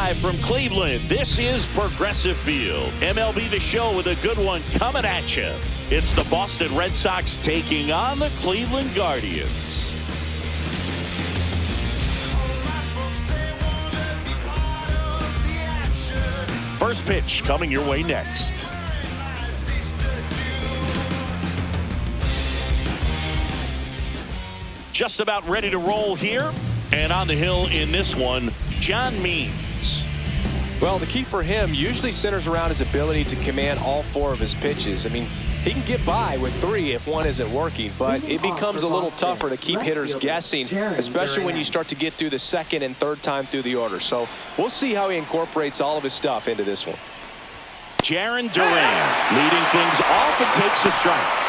Live from Cleveland, this is Progressive Field. MLB The Show with a good one coming at you. It's the Boston Red Sox taking on the Cleveland Guardians. First pitch coming your way next. Just about ready to roll here. And on the hill in this one, John Means. Well, the key for him usually centers around his ability to command all four of his pitches. I mean, he can get by with three if one isn't working, but it becomes a little tougher to keep hitters guessing, especially when you start to get through the second and third time through the order. So we'll see how he incorporates all of his stuff into this one. Jarren Duran leading things off and takes a strike.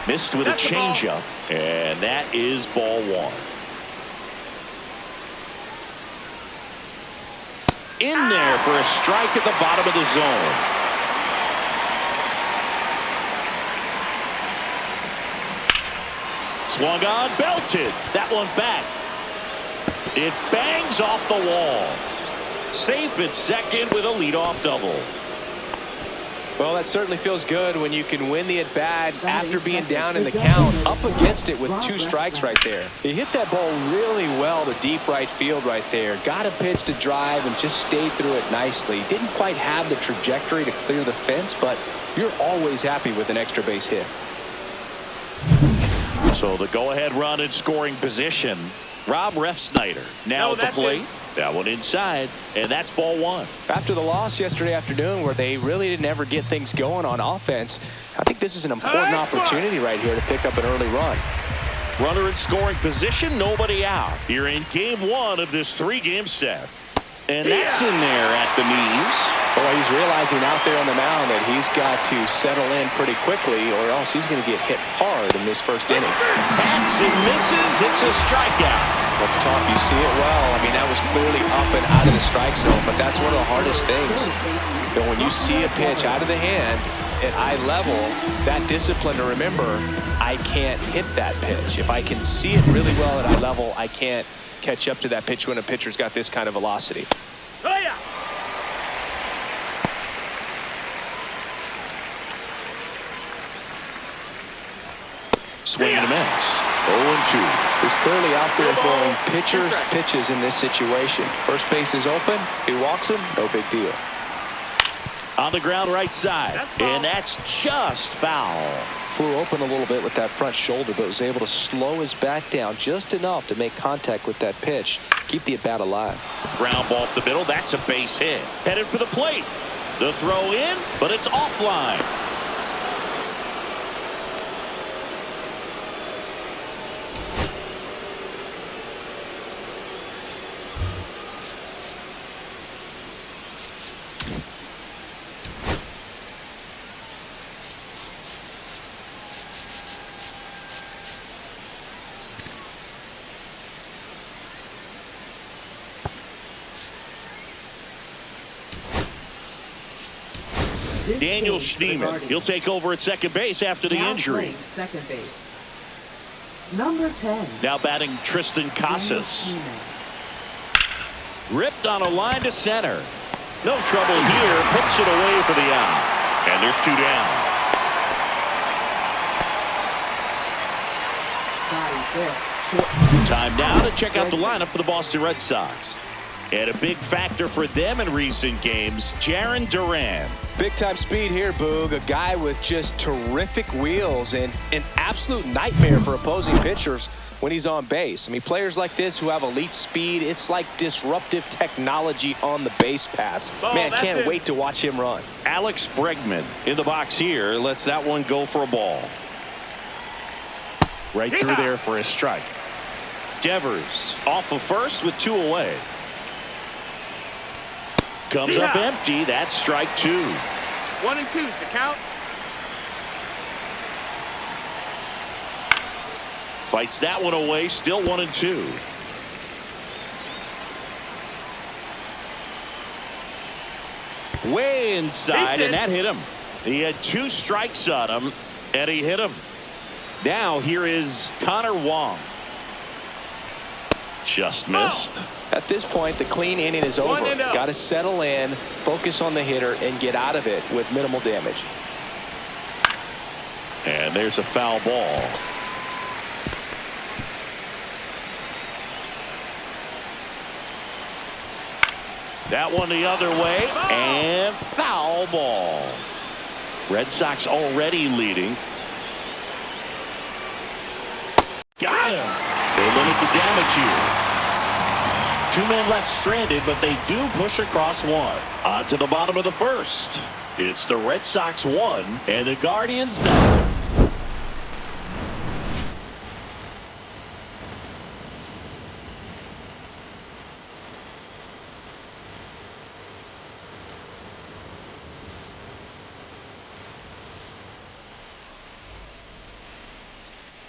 Missed with a changeup, and that is ball one. In there for a strike at the bottom of the zone. Swung on, belted. That one back. It bangs off the wall. Safe at second with a leadoff double. Well, that certainly feels good when you can win the at-bat after being down in the count, up against it with two strikes right there. He hit that ball really well to deep right field right there. Got a pitch to drive and just stayed through it nicely. Didn't quite have the trajectory to clear the fence, but you're always happy with an extra base hit. So the go-ahead run in scoring position. Rob Refsnyder now at the plate. That one inside, and that's ball one. After the loss yesterday afternoon where they really didn't ever get things going on offense, I think this is an important opportunity right here to pick up an early run. Runner in scoring position, nobody out. You're in game one of this three-game set. And that's in there at the knees. Boy, he's realizing out there on the mound that he's got to settle in pretty quickly or else he's going to get hit hard in this first inning. Hacks and misses. It's a strikeout. That's tough. You see it well. I mean, that was clearly up and out of the strike zone, but that's one of the hardest things. You know, when you see a pitch out of the hand at eye level, that discipline to remember, I can't hit that pitch. If I can see it really well at eye level, I can't catch up to that pitch when a pitcher's got this kind of velocity. Oh, yeah. Swing and a miss. 0-2. He's clearly out there throwing pitchers pitches in this situation. First base is open. He walks him. No big deal. On the ground right side. And that's just foul. Flew open a little bit with that front shoulder, but was able to slow his back down just enough to make contact with that pitch. Keep the at-bat alive. Ground ball up the middle. That's a base hit. Headed for the plate. The throw in, but it's offline. Daniel Schneemann, he'll take over at second base after the injury. Second base. Number 10. Now batting Tristan Casas. Ripped on a line to center. No trouble here. Puts it away for the out. And there's two down. Time now to check out the lineup for the Boston Red Sox. And a big factor for them in recent games, Jarren Duran. Big time speed here, Boog. A guy with just terrific wheels and an absolute nightmare for opposing pitchers when he's on base. I mean, players like this who have elite speed, it's like disruptive technology on the base paths. Man, can't wait to watch him run. Alex Bregman in the box here lets that one go for a ball. Right through there for a strike. Devers off of first with two away. Comes up empty. That's strike two. 1 and 2's the count. Fights that one away. Still 1 and 2. Way inside, and that hit him. He had two strikes on him, and he hit him. Now here is Connor Wong. Just missed. At this point, the clean inning is over. Got to settle in, focus on the hitter, and get out of it with minimal damage. And there's a foul ball. That one the other way, and foul ball. Red Sox already leading. Got him. They limit the damage here. 2 men left stranded, but they do push across one. On to the bottom of the first. It's the Red Sox 1 and the Guardians 0.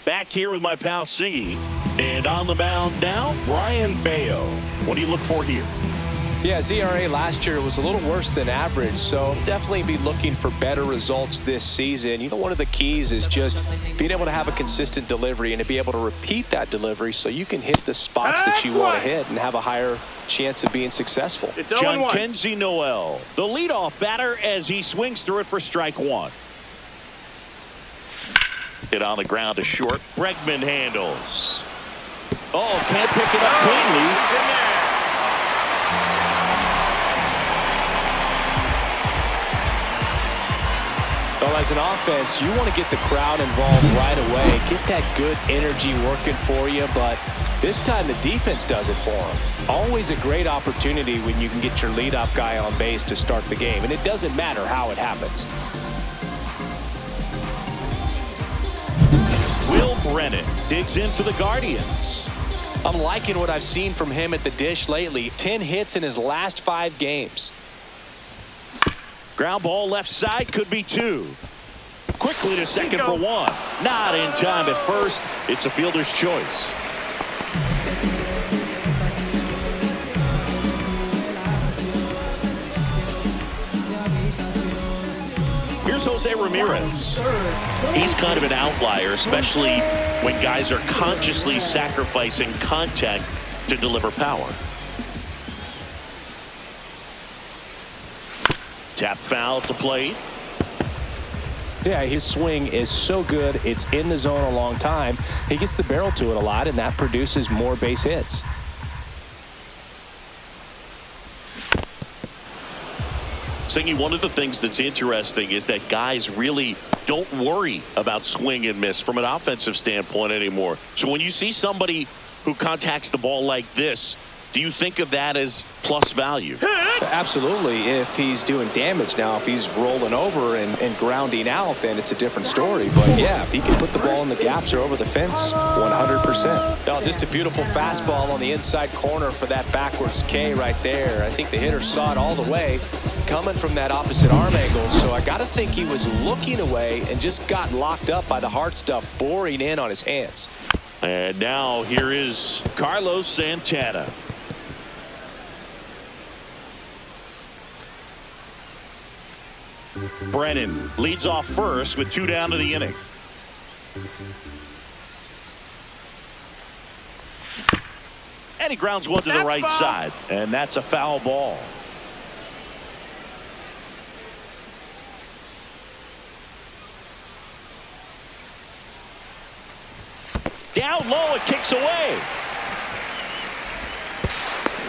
Back here with my pal C. And on the mound now, Brian Bayo. What do you look for here? Yeah, his ERA last year was a little worse than average, so definitely be looking for better results this season. You know, one of the keys is just being able to have a consistent delivery and to be able to repeat that delivery so you can hit the spots that you want to hit and have a higher chance of being successful. It's John Kenzie Noel, the leadoff batter, as he swings through it for strike one. Hit on the ground to short. Bregman handles. Oh, can't pick it up cleanly. Well, as an offense, you want to get the crowd involved right away. Get that good energy working for you, but this time the defense does it for them. Always a great opportunity when you can get your leadoff guy on base to start the game, and it doesn't matter how it happens. Will Brennan digs in for the Guardians. I'm liking what I've seen from him at the dish lately. 10 hits in his last 5 games. Ground ball left side, could be 2. Quickly to second for 1. Not in time at first. It's a fielder's choice. Here's Jose Ramirez. He's kind of an outlier, especially when guys are consciously sacrificing contact to deliver power. Tap foul at the plate. Yeah, his swing is so good. It's in the zone a long time. He gets the barrel to it a lot, and that produces more base hits. Singy, one of the things that's interesting is that guys really don't worry about swing and miss from an offensive standpoint anymore. So when you see somebody who contacts the ball like this, do you think of that as plus value? Absolutely, if he's doing damage. Now, if he's rolling over and grounding out, then it's a different story. But yeah, if he can put the ball in the gaps or over the fence, 100%. No, just a beautiful fastball on the inside corner for that backwards K right there. I think the hitter saw it all the way coming from that opposite arm angle. So I got to think he was looking away and just got locked up by the hard stuff boring in on his hands. And now here is Carlos Santana. Brennan leads off first with 2 down to the inning. And he grounds one to the right side, and that's a foul ball. Down low, it kicks away.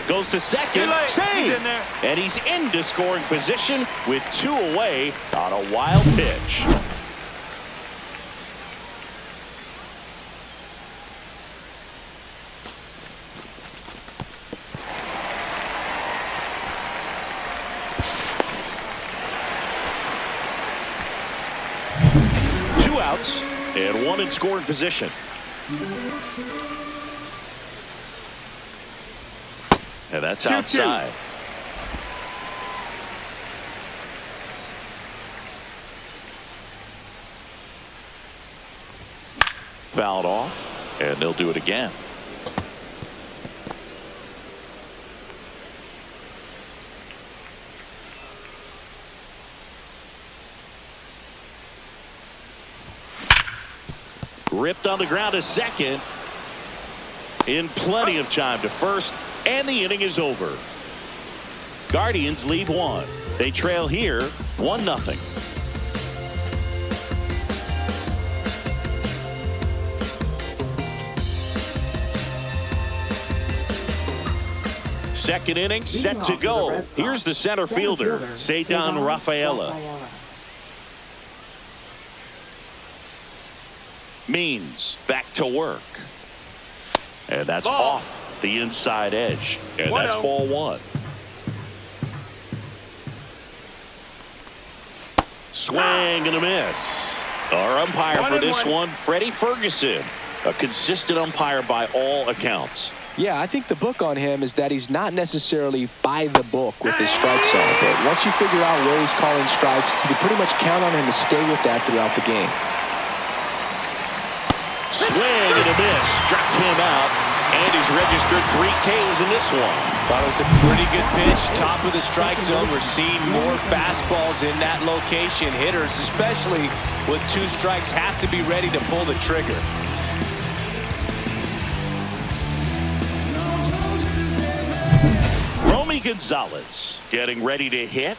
Goes to second, save, and he's into scoring position with 2 away on a wild pitch. Two outs and 1 in scoring position. And that's outside. Fouled off, and they'll do it again. Ripped on the ground to second. In plenty of time to first, and the inning is over. Guardians lead 1. They trail here 1-0. Second inning set to go. Here's the center fielder, Ceddanne Rafaela. Means back to work. And that's off the inside edge. And that's ball 1. Swing and a miss. Our umpire for this one, Freddie Ferguson. A consistent umpire by all accounts. Yeah, I think the book on him is that he's not necessarily by the book with his strike zone. But once you figure out where he's calling strikes, you can pretty much count on him to stay with that throughout the game. Swing and a miss. Struck him out. And he's registered 3 Ks in this one. Thought it was a pretty good pitch. Top of the strike zone. We're seeing more fastballs in that location. Hitters, especially with 2 strikes, have to be ready to pull the trigger. Romy Gonzalez getting ready to hit.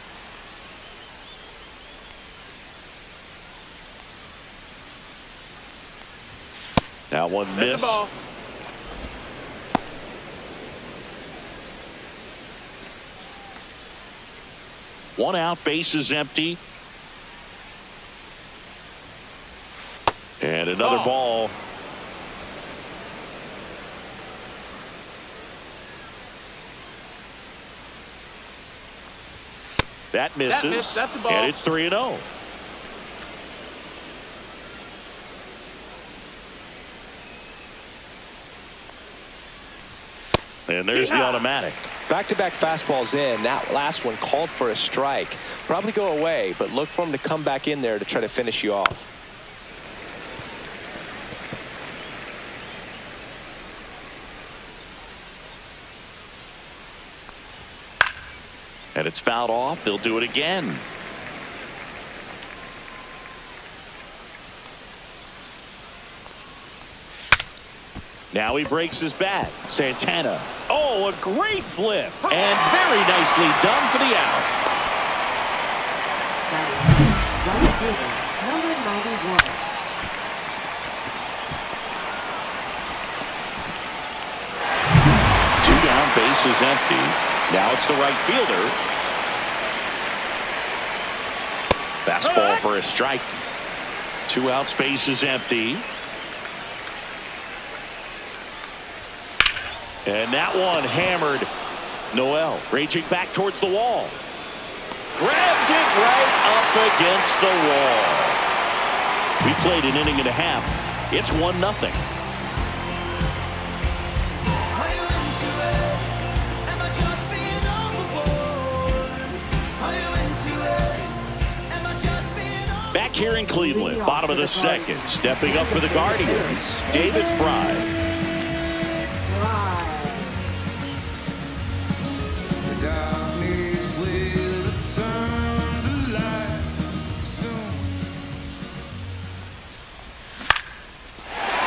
That one missed. One out, bases empty. And another ball. That misses. That's a ball. And it's 3-0. And there's the automatic. Back-to-back fastballs in. That last one called for a strike. Probably go away, but look for him to come back in there to try to finish you off. And it's fouled off. They'll do it again. Now he breaks his bat. Santana. Oh, a great flip. And very nicely done for the out. Number 91. Two down, base is empty. Now it's the right fielder. Fastball for a strike. 2 outs, base is empty. And that one hammered. Noel raging back towards the wall. Grabs it right up against the wall. We played an inning and a half. It's 1-0. Back here in Cleveland, bottom of the second, stepping up for the Guardians, David Fry.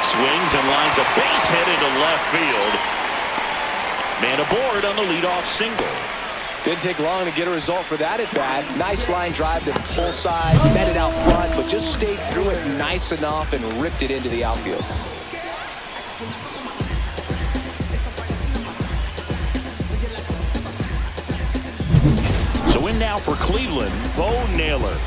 Swings and lines a base hit into left field. Man aboard on the leadoff single. Didn't take long to get a result for that at bat. Nice line drive to the pull side. Met it out front, but just stayed through it nice enough and ripped it into the outfield. So in now for Cleveland, Bo Naylor.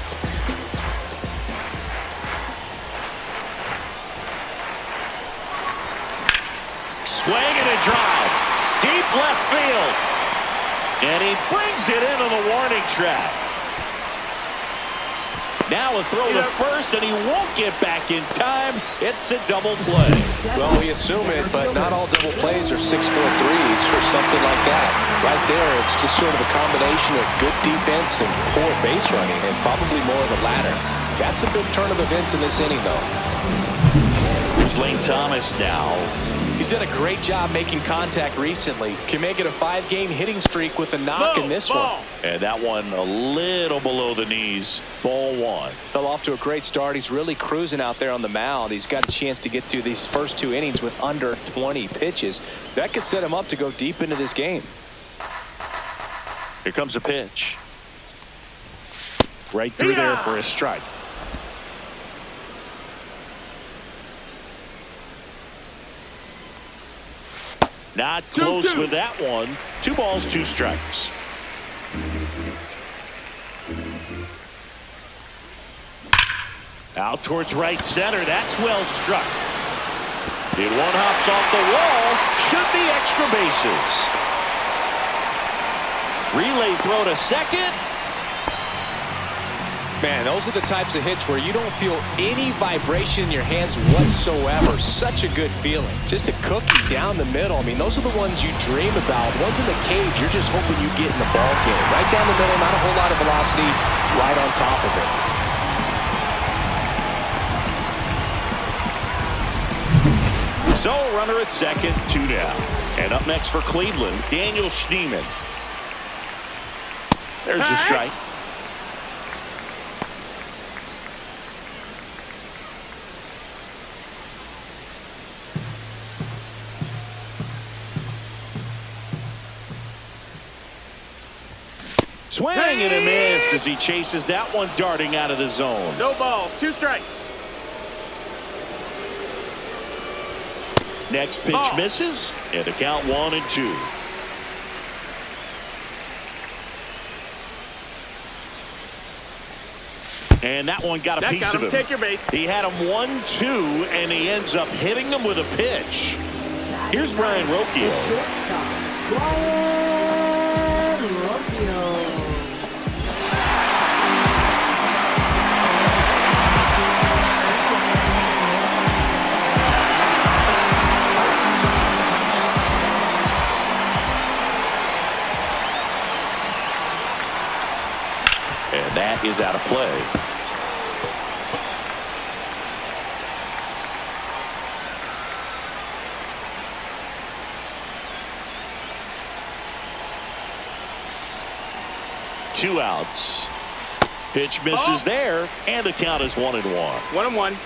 Swing and a drive. Deep left field. And he brings it into the warning track. Now a throw to first, and he won't get back in time. It's a double play. Well, we assume it, but not all double plays are 6-4 threes or something like that. Right there, it's just sort of a combination of good defense and poor base running, and probably more of the latter. That's a big turn of events in this inning, though. Here's Lane Thomas now. He's done a great job making contact recently. Can make it a 5-game hitting streak with a knock in this one. And that one a little below the knees. Ball 1. Fell off to a great start. He's really cruising out there on the mound. He's got a chance to get through these first 2 innings with under 20 pitches. That could set him up to go deep into this game. Here comes a pitch. Right through there for a strike. Not close with that one. 2 balls, 2 strikes. Out towards right center. That's well struck. And one hops off the wall. Should be extra bases. Relay throw to second. Man, those are the types of hits where you don't feel any vibration in your hands whatsoever. Such a good feeling. Just a cookie down the middle. I mean, those are the ones you dream about. Ones in the cage, you're just hoping you get in the ball game. Right down the middle, not a whole lot of velocity, right on top of it. So, runner at second, 2 down. And up next for Cleveland, Daniel Schneemann. There's a strike. Swing and a miss as he chases that one darting out of the zone. No balls, 2 strikes. Next pitch misses, and the count 1-2. And that one got a piece of him. Take your base. He had him 1-2, and he ends up hitting him with a pitch. Here's Brian Rocchio. Brian Rocchio. And that is out of play. Two outs. Pitch misses there, and the count is 1-1. 1-1.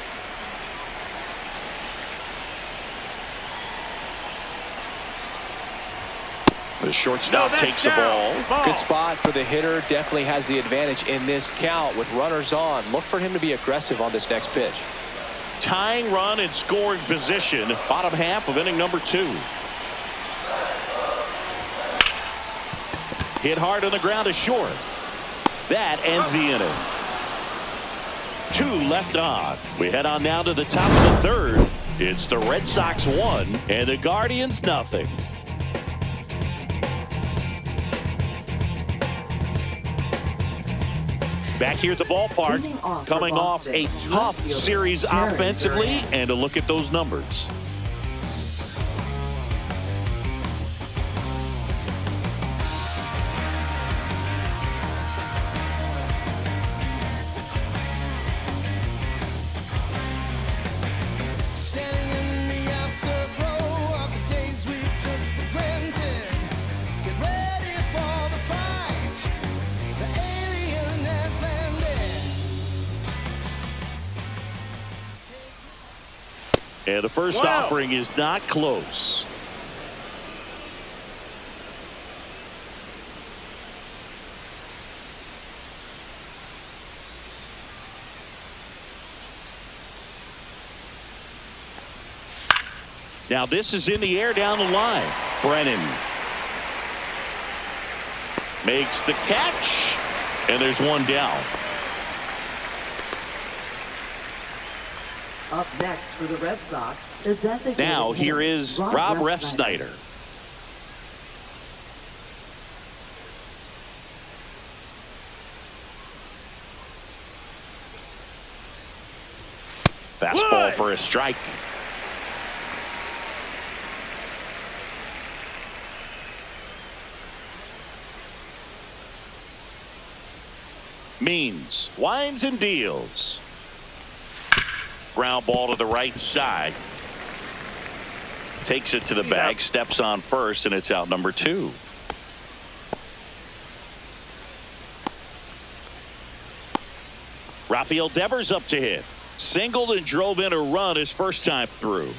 The shortstop takes the ball. Good spot for the hitter. Definitely has the advantage in this count with runners on. Look for him to be aggressive on this next pitch. Tying run in scoring position. Bottom half of inning number 2. Hit hard on the ground is short. That ends the inning. 2 left on. We head on now to the top of the 3rd. It's the Red Sox 1 and the Guardians nothing. Back here at the ballpark, coming off a tough series offensively, and a look at those numbers. And the first offering is not close. Now this is in the air down the line. Brennan makes the catch, and there's one down. Up next for the Red Sox, the designated Now here is Rob Refsnyder. Fastball for a strike. Means winds and deals. Ground ball to the right side. Takes it to the bag, steps on first, and it's out number 2. Rafael Devers up to hit. Singled and drove in a run his first time through.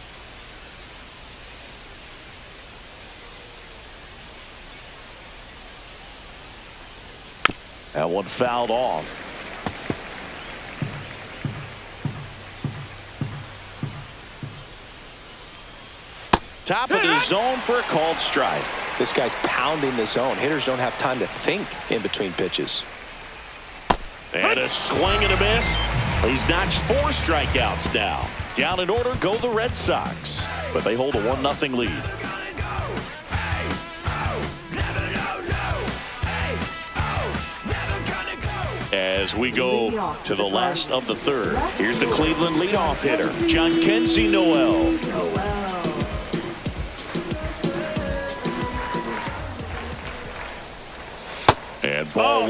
That one fouled off. Top of the zone for a called strike. This guy's pounding the zone. Hitters don't have time to think in between pitches. And a swing and a miss. He's notched 4 strikeouts now. Down in order go the Red Sox, but they hold a 1-0 lead. As we go to the last of the third, here's the Cleveland leadoff hitter, Jhonkensy Noel. And ball 1.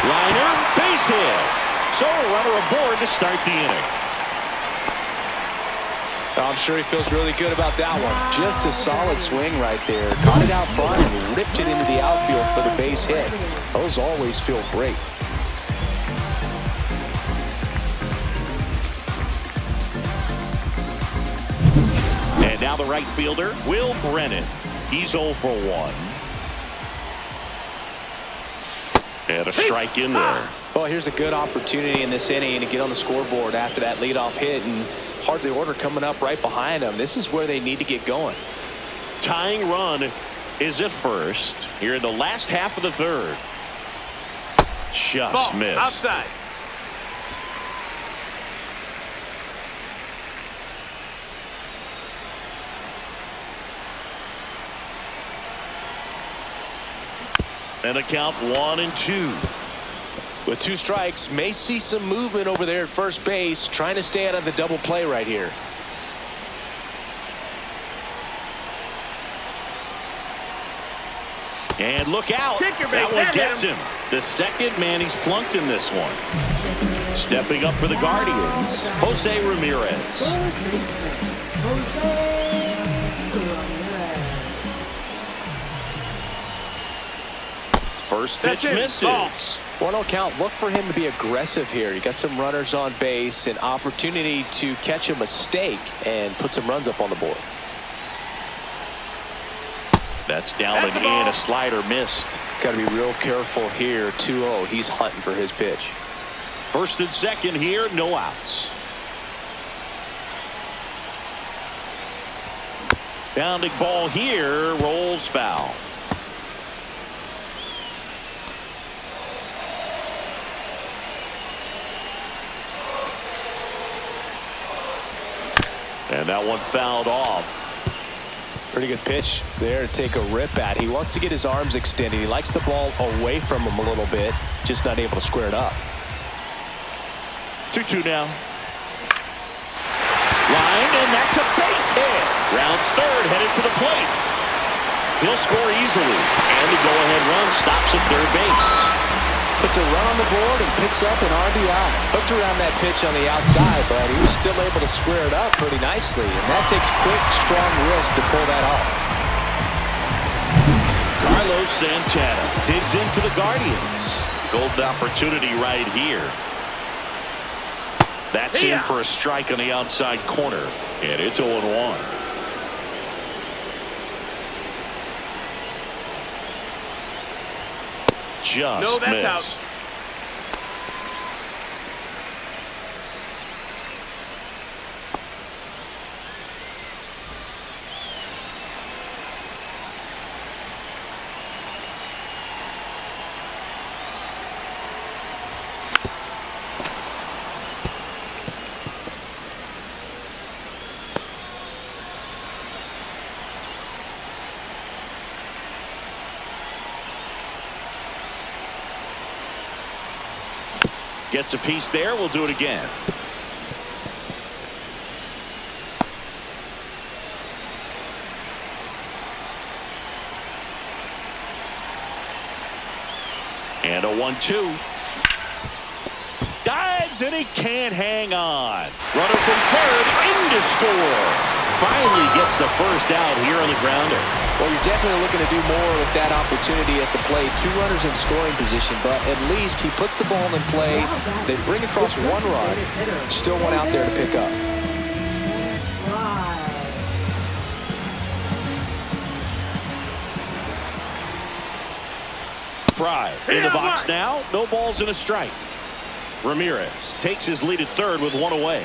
Liner, base hit. So a runner aboard to start the inning. I'm sure he feels really good about that one. Just a solid swing right there. Caught it out front and ripped it into the outfield for the base hit. Those always feel great. And now the right fielder, Will Brennan. He's 0 for 1. And a strike in there. Well, here's a good opportunity in this inning to get on the scoreboard after that leadoff hit, and hardly order coming up right behind them. This is where they need to get going. Tying run is at first here in the last half of the third. Just missed. Outside. And a count 1-2. With 2 strikes, may see some movement over there at first base, trying to stay out of the double play right here. And look out. That one gets him. The second man he's plunked in this one. Stepping up for the Guardians, Jose Ramirez. First pitch misses. 1-0 count. Look for him to be aggressive here. You got some runners on base, an opportunity to catch a mistake and put some runs up on the board. That's down and in. A slider missed. Got to be real careful here. 2-0. He's hunting for his pitch. First and second here, no outs. Bounding ball here, rolls foul. And that one fouled off. Pretty good pitch there to take a rip at. He wants to get his arms extended. He likes the ball away from him a little bit, just not able to square it up. 2-2 now. Line, and that's a base hit. Rounds third, headed for the plate. He'll score easily, and the go-ahead run stops at third base. Puts a run on the board and picks up an RBI. Hooked around that pitch on the outside, but he was still able to square it up pretty nicely, and that takes quick, strong wrist to pull that off. Carlos Santana digs in for the Guardians. Golden opportunity right here. That's in for a strike on the outside corner, and it's 0-1. Just missed. Out. Gets a piece there. We'll do it again. And a 1-2. Dives, and he can't hang on. Runner from third in to score. Finally gets the first out here on the grounder. Well, you're definitely looking to do more with that opportunity at the plate. 2 runners in scoring position, but at least he puts the ball in play. They bring across 1 run. Still one out there to pick up. Fry in the box now. No balls and a strike. Ramirez takes his lead at third with 1 away.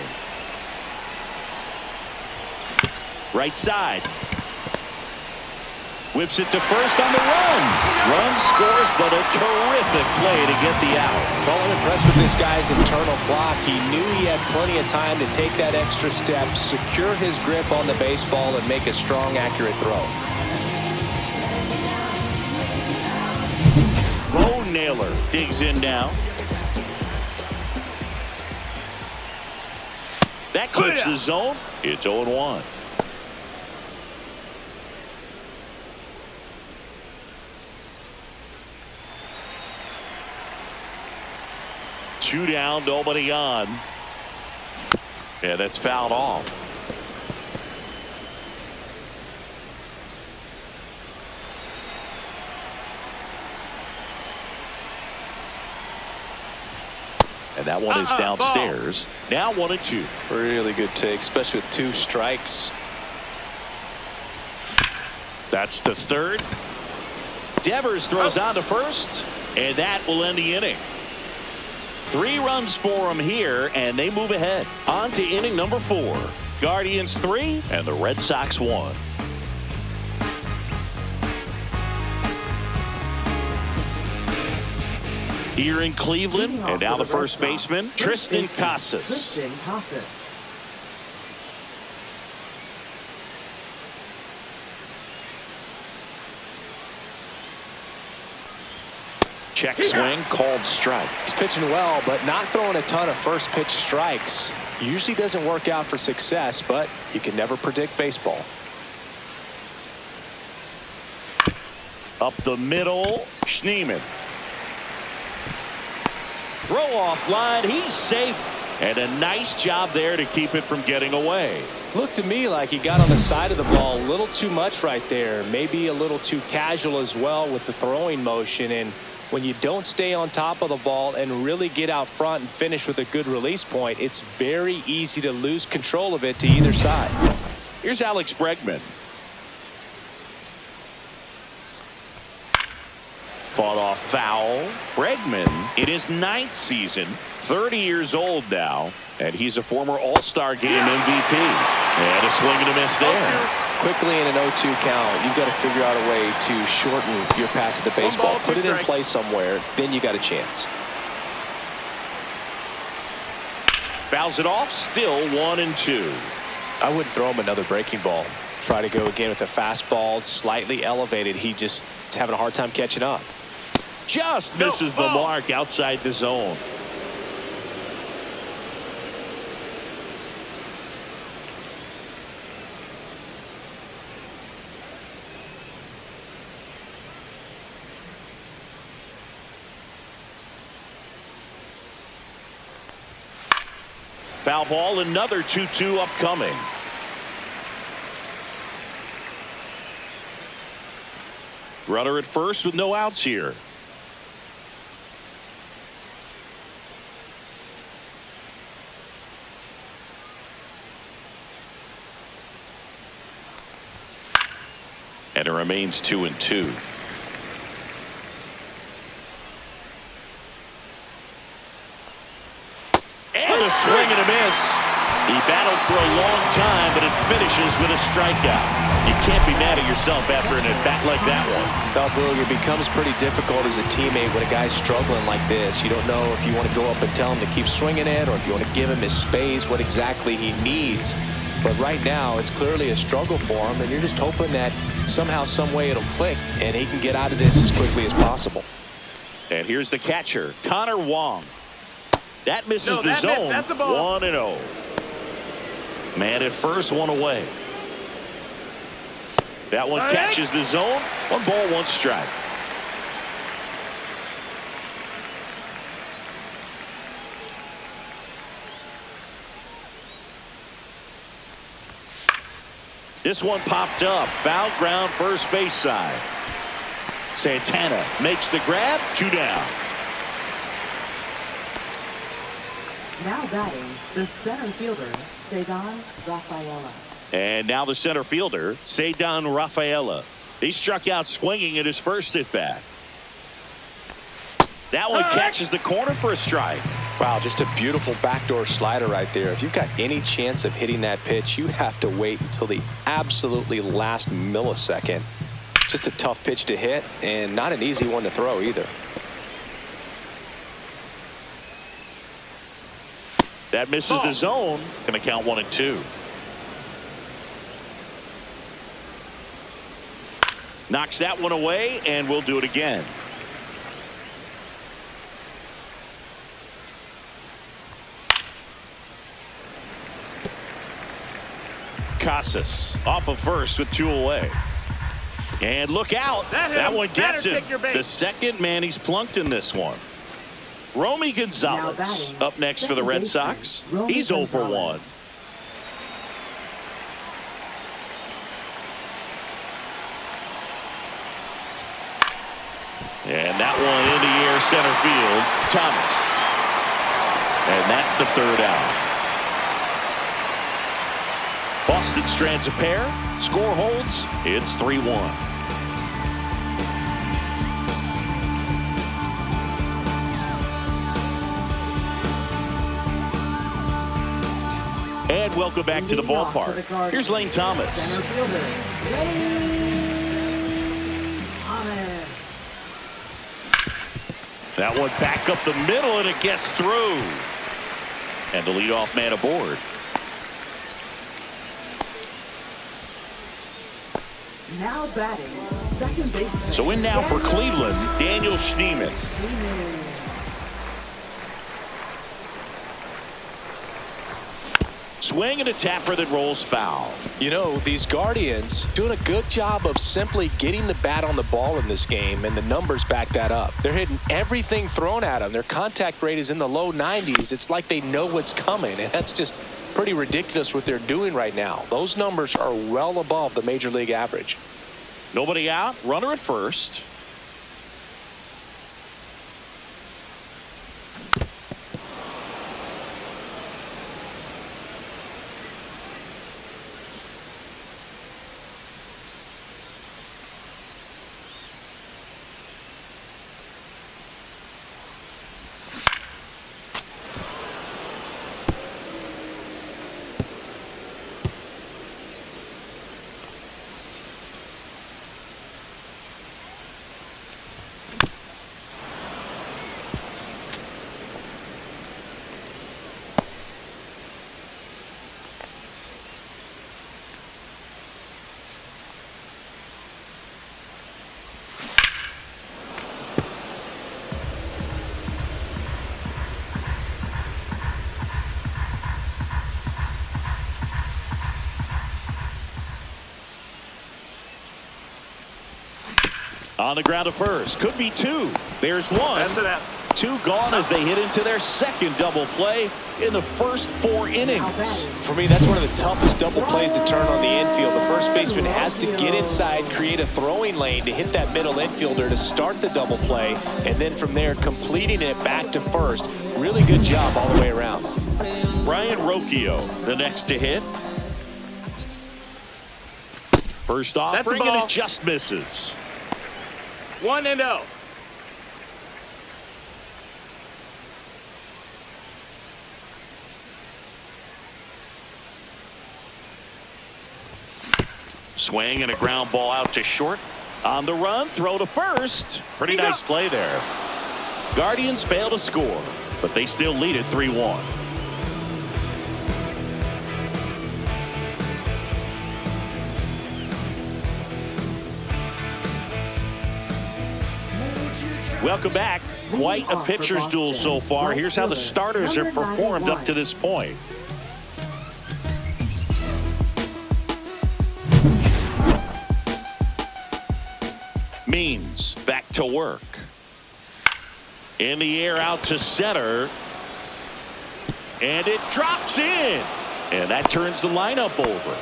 Right side. Whips it to first on the run. Run scores, but a terrific play to get the out. Well, I'm impressed with this guy's internal clock. He knew he had plenty of time to take that extra step, secure his grip on the baseball, and make a strong, accurate throw. Bo Naylor digs in now. That clips the zone. It's 0-1. Two down, nobody on. Yeah, that's fouled off. And that one is downstairs. Now 1-2. Really good take, especially with 2 strikes. That's the third. Devers throws on to first, and that will end the inning. 3 runs for him here, and they move ahead. On to inning number 4. Guardians 3 and the Red Sox 1. Here in Cleveland, and now the first baseman, Tristan Casas. Check swing, called strike. He's pitching well, but not throwing a ton of first pitch strikes. Usually doesn't work out for success, but you can never predict baseball. Up the middle, Schneemann. Throw off line, he's safe. And a nice job there to keep it from getting away. Looked to me like he got on the side of the ball a little too much right there. Maybe a little too casual as well with the throwing motion. And when you don't stay on top of the ball and really get out front and finish with a good release point, it's very easy to lose control of it to either side. Here's Alex Bregman. Fought off foul. Bregman in his 9th season, 30 years old now, and he's a former All-Star Game MVP. And a swing and a miss there. Quickly in an 0-2 count, you've got to figure out a way to shorten your path to the baseball. Put it in play somewhere, then you got a chance. Fouls it off, still 1-2. I wouldn't throw him another breaking ball. Try to go again with the fastball, slightly elevated. He just is having a hard time catching up. Just misses the mark outside the zone. Foul ball, another 2-2 upcoming. Runner at first with no outs here. And it remains 2-2. And a swing and a miss. He battled for a long time, but it finishes with a strikeout. You can't be mad at yourself after an at-bat like that one. Well, Boog, it becomes pretty difficult as a teammate when a guy's struggling like this. You don't know if you want to go up and tell him to keep swinging it or if you want to give him his space, what exactly he needs. But right now, it's clearly a struggle for him, and you're just hoping that somehow, some way it'll click, and he can get out of this as quickly as possible. And here's the catcher, Connor Wong. That misses the zone. 1-0. Man at first, 1 away. That one catches the zone. 1 ball, 1 strike. This one popped up. Foul ground, first base side. Santana makes the grab. 2 down. Now batting, the center fielder, Cedar Rafaela. And now the center fielder, Cedar Rafaela. He struck out swinging at his first at bat. That one catches the corner for a strike. Wow, just a beautiful backdoor slider right there. If you've got any chance of hitting that pitch, you have to wait until the absolutely last millisecond. Just a tough pitch to hit and not an easy one to throw either. That misses the zone. Going to count 1 and 2. Knocks that one away, and we'll do it again. Casas off of first with 2 away. And look out. That one gets him. The second man he's plunked in this one. Romy Gonzalez up next for the Red Sox. He's 0 for 1. And that one in the air center field. Thomas. And that's the 3rd out. Boston strands a pair. Score holds. It's 3-1. And welcome back to the ballpark. Here's Lane Thomas. Center fielder, Lane Thomas. That one back up the middle, and it gets through. And the leadoff man aboard. Now batting, second baseman. So in now for Cleveland, Daniel Schneemann. Swing and a tapper that rolls foul. You know, these Guardians doing a good job of simply getting the bat on the ball in this game, and the numbers back that up. They're hitting everything thrown at them. Their contact rate is in the low 90s. It's like they know what's coming, and that's just pretty ridiculous what they're doing right now. Those numbers are well above the major league average. Nobody out, runner at first. On the ground to first. Could be 2. There's 1. That's it. 2 gone as they hit into their second double play in the first 4 innings. For me, that's one of the toughest double plays to turn on the infield. The first baseman has to get inside, create a throwing lane to hit that middle infielder to start the double play, and then from there completing it back to first. Really good job all the way around. Brian Rocchio, the next to hit. First offering, and it just misses. 1-0. Swing and a ground ball out to short. On the run, throw to first. Pretty nice play there. Guardians fail to score, but they still lead it 3-1. Welcome back. Quite a pitcher's duel so far. Here's how the starters have performed up to this point. Means back to work. In the air out to center. And it drops in. And that turns the lineup over.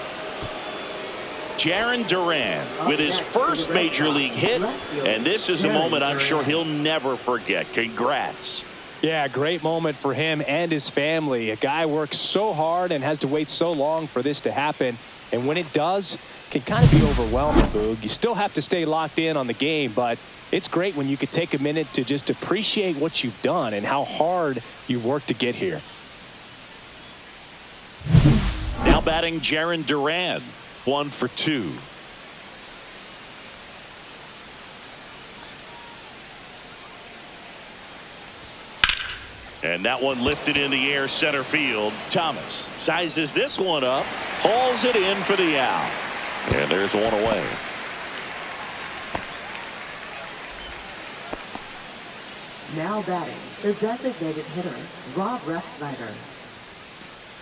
Jarren Duran with his first major league hit, and this is a moment I'm sure he'll never forget. Congrats. Yeah, great moment for him and his family. A guy works so hard and has to wait so long for this to happen, and when it does, it can kind of be overwhelming, Boog. You still have to stay locked in on the game, but it's great when you could take a minute to just appreciate what you've done and how hard you've worked to get here. Now batting Jarren Duran, 1 for 2. And that one lifted in the air center field. Thomas sizes this one up, hauls it in for the out. And there's one away. Now batting, the designated hitter, Rob Refsnyder.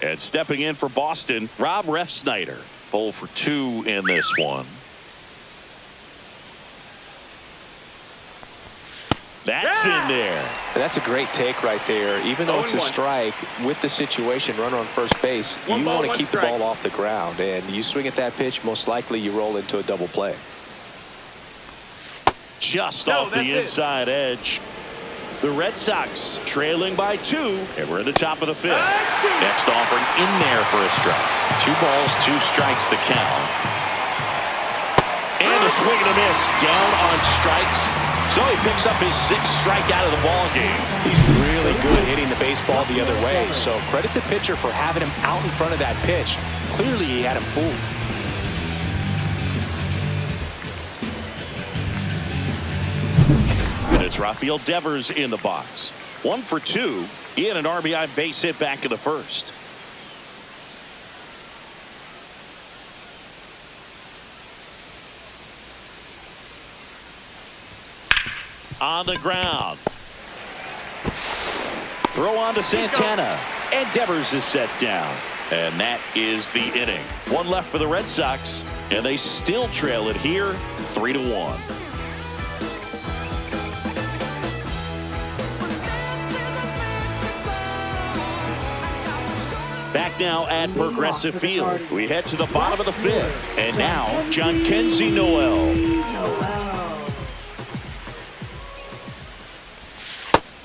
And stepping in for Boston, Rob Refsnyder. 0 for 2 in this one. That's in there. And that's a great take right there. Even though it's a strike, with the situation, runner on first base, you want to keep the ball off the ground. And you swing at that pitch, most likely you roll into a double play. Just off the inside edge. The Red Sox trailing by 2, and we're in the top of the 5th. Next offering in there for a strike. 2 balls, 2 strikes the count. And a swing and a miss down on strikes. So he picks up his 6th strikeout of the ball game. He's really good hitting the baseball the other way. So credit the pitcher for having him out in front of that pitch. Clearly he had him fooled. And it's Rafael Devers in the box. 1 for 2. He had an RBI base hit back in the 1st. On the ground. Throw on to Santana. And Devers is set down. And that is the inning. 1 left for the Red Sox. And they still trail it here 3-1. Back now at Progressive Field. We head to the bottom of the 5th. And now, Jhonkensy Noel.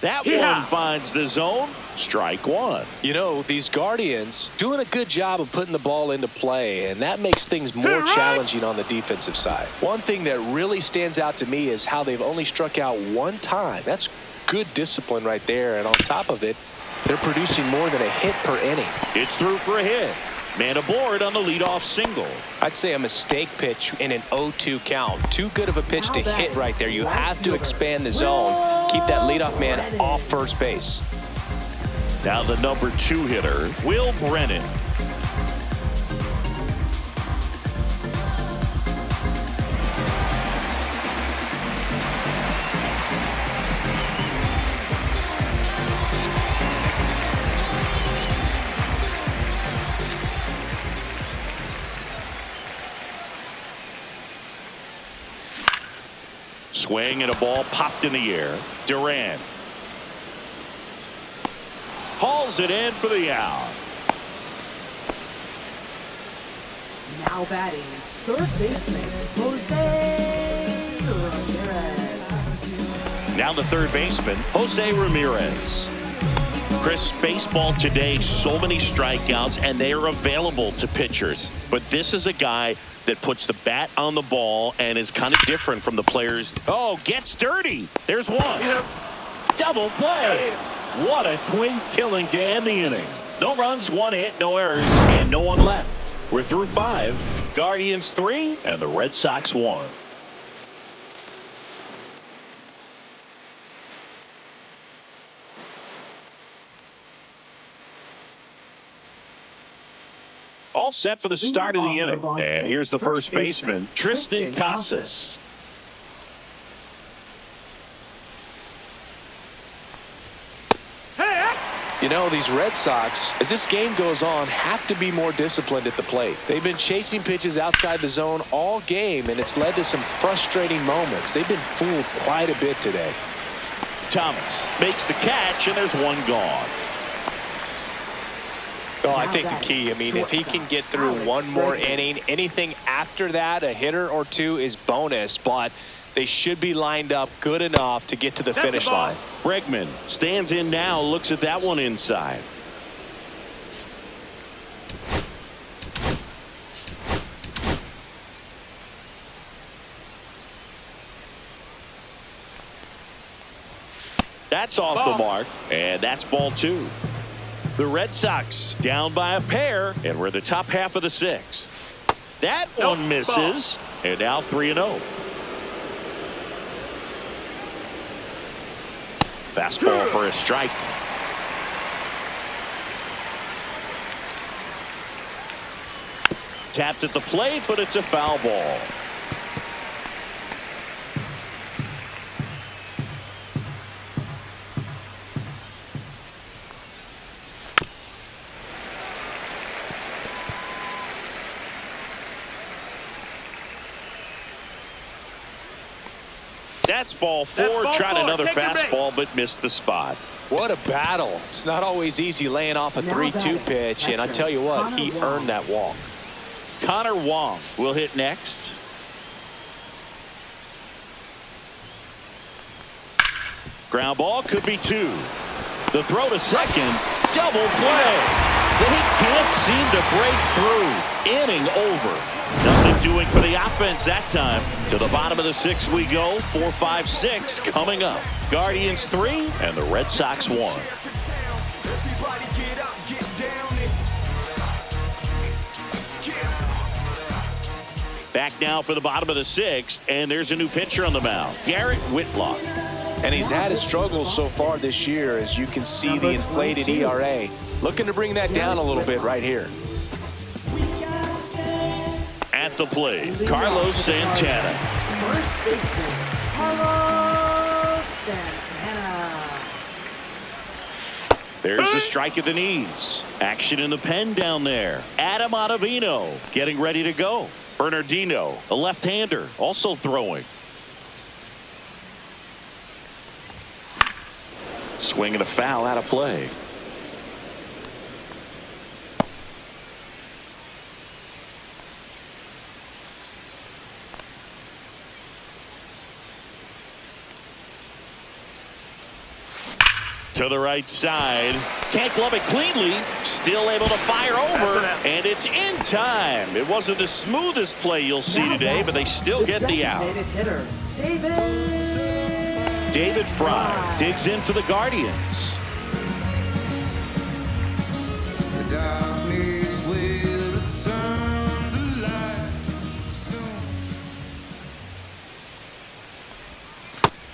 That one finds the zone. Strike 1. You know, these Guardians doing a good job of putting the ball into play, and that makes things more challenging on the defensive side. One thing that really stands out to me is how they've only struck out 1 time. That's good discipline right there, and on top of it, they're producing more than a hit per inning. It's through for a hit. Man aboard on the leadoff single. I'd say a mistake pitch in an 0-2 count. Too good of a pitch to hit right there. You have to expand the zone. Keep that leadoff man off first base. Now the number 2 hitter, Will Brennan. Swing and a ball popped in the air. Duran hauls it in for the out. Now batting, third baseman, Jose Ramirez. Now the third baseman, Jose Ramirez. Chris, baseball today, so many strikeouts, and they are available to pitchers. But this is a guy that puts the bat on the ball and is kind of different from the players. Oh, gets dirty. There's one. Double play. What a twin killing to end the inning. No runs, 1 hit, no errors, and no one left. We're through 5. Guardians 3 and the Red Sox 1. All set for the start of the inning. And here's the first baseman, Tristan Casas. You know, these Red Sox, as this game goes on, have to be more disciplined at the plate. They've been chasing pitches outside the zone all game, and it's led to some frustrating moments. They've been fooled quite a bit today. Thomas makes the catch, and there's one gone. Oh, I think the key, I mean, if he can get through one more inning, anything after that, a hitter or two is bonus, but they should be lined up good enough to get to the finish line. Bregman stands in now, looks at that one inside. That's off the mark, and that's ball 2. The Red Sox down by a pair, and we're the top half of the 6th. That one misses, and now 3-0. Fastball for a strike. Tapped at the plate, but it's a foul ball. That's ball 4. Tried another fastball, but missed the spot. What a battle. It's not always easy laying off a 3-2 pitch, and I tell you what, he earned that walk. Connor Wong will hit next. Ground ball, could be 2. The throw to second, double play. They can't seem to break through. Inning over. Nothing doing for the offense that time. To the bottom of the 6th we go. 4, 5, 6 coming up. Guardians 3 and the Red Sox 1. Back now for the bottom of the 6th, and there's a new pitcher on the mound, Garrett Whitlock. And he's had his struggles so far this year, as you can see the inflated ERA. Looking to bring that down a little bit right here. At the plate, Carlos Santana. First baseman, Carlos Santana. There's a strike at the knees. Action in the pen down there. Adam Ottavino getting ready to go. Bernardino, a left-hander, also throwing. Swing and a foul out of play. To the right side. Can't glove it cleanly. Still able to fire over. And it's in time. It wasn't the smoothest play you'll see today, but they still get the out. Hitter, David Fry digs in for the Guardians.